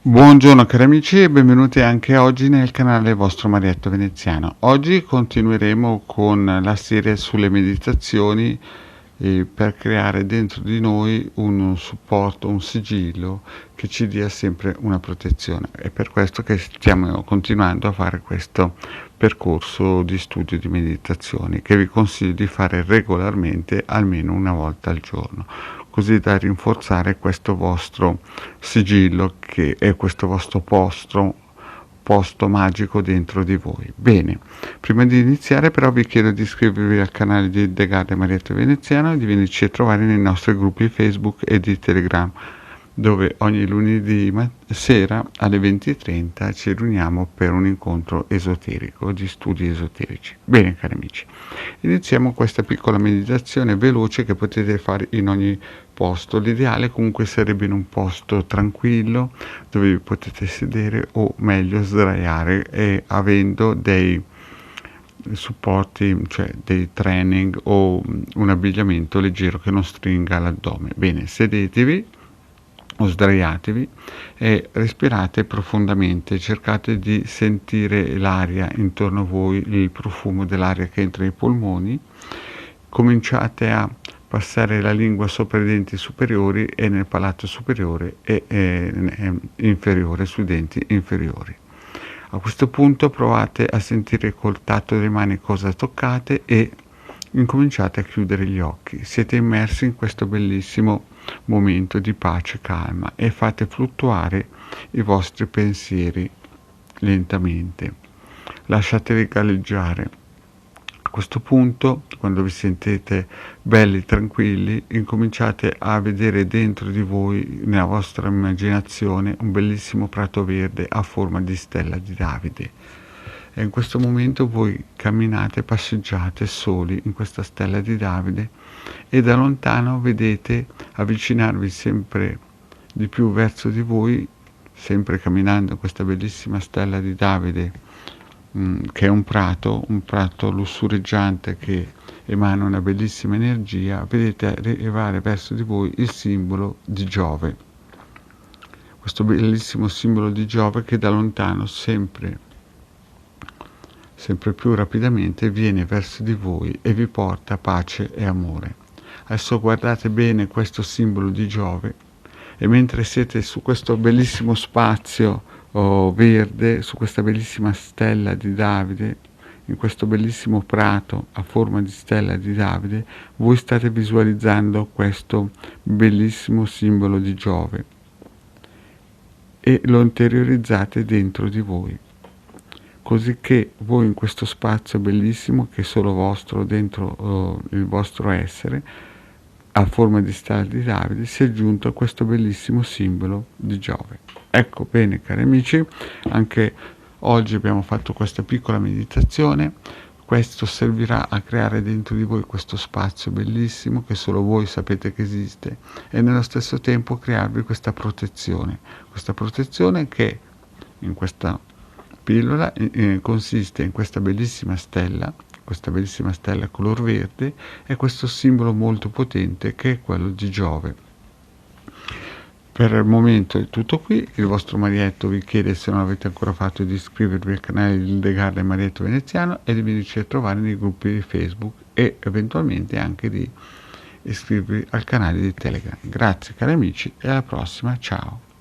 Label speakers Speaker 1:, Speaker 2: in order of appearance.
Speaker 1: Buongiorno cari amici e benvenuti anche oggi nel canale vostro Marietto Veneziano. Oggi continueremo con la serie sulle meditazioni per creare dentro di noi un supporto, un sigillo che ci dia sempre una protezione. È per questo che stiamo continuando a fare questo percorso di studio di meditazioni che vi consiglio di fare regolarmente almeno una volta al giorno, così da rinforzare questo vostro sigillo che è questo vostro posto magico dentro di voi. Bene, prima di iniziare però vi chiedo di iscrivervi al canale di The Garden Marietto Veneziano e di venirci a trovare nei nostri gruppi Facebook e di Telegram, dove ogni lunedì sera alle 20:30 ci riuniamo per un incontro esoterico di studi esoterici. Bene cari amici, iniziamo questa piccola meditazione veloce che potete fare in ogni posto. L'ideale comunque sarebbe in un posto tranquillo dove vi potete sedere o meglio sdraiare e avendo dei supporti, cioè dei training o un abbigliamento leggero che non stringa l'addome. Bene, sedetevi o sdraiatevi e respirate profondamente, cercate di sentire l'aria intorno a voi, il profumo dell'aria che entra nei polmoni, cominciate a passare la lingua sopra i denti superiori e nel palato superiore e inferiore, sui denti inferiori. A questo punto provate a sentire col tatto delle mani cosa toccate e incominciate a chiudere gli occhi. Siete immersi in questo bellissimo momento di pace e calma e fate fluttuare i vostri pensieri lentamente. Lasciateli galleggiare. A questo punto, quando vi sentite belli, tranquilli, incominciate a vedere dentro di voi, nella vostra immaginazione, un bellissimo prato verde a forma di stella di Davide. E in questo momento voi camminate, passeggiate soli in questa stella di Davide e da lontano vedete avvicinarvi sempre di più verso di voi, sempre camminando in questa bellissima stella di Davide, che è un prato lussureggiante che emana una bellissima energia. Vedete arrivare verso di voi il simbolo di Giove, questo bellissimo simbolo di Giove che da lontano sempre più rapidamente viene verso di voi e vi porta pace e amore. Adesso guardate bene questo simbolo di Giove e mentre siete su questo bellissimo spazio verde, su questa bellissima stella di Davide, in questo bellissimo prato a forma di stella di Davide, voi state visualizzando questo bellissimo simbolo di Giove e lo interiorizzate dentro di voi, così che voi in questo spazio bellissimo che è solo vostro, dentro il vostro essere, a forma di stella di Davide, si è aggiunto a questo bellissimo simbolo di Giove. Ecco, bene cari amici, anche oggi abbiamo fatto questa piccola meditazione. Questo servirà a creare dentro di voi questo spazio bellissimo che solo voi sapete che esiste e nello stesso tempo crearvi questa protezione che in questa pillola consiste in questa bellissima stella color verde e questo simbolo molto potente che è quello di Giove. Per il momento è tutto qui, il vostro Marietto vi chiede, se non l'avete ancora fatto, di iscrivervi al canale di The Garden Marietto Veneziano e di venirci a trovare nei gruppi di Facebook e eventualmente anche di iscrivervi al canale di Telegram. Grazie cari amici e alla prossima, ciao!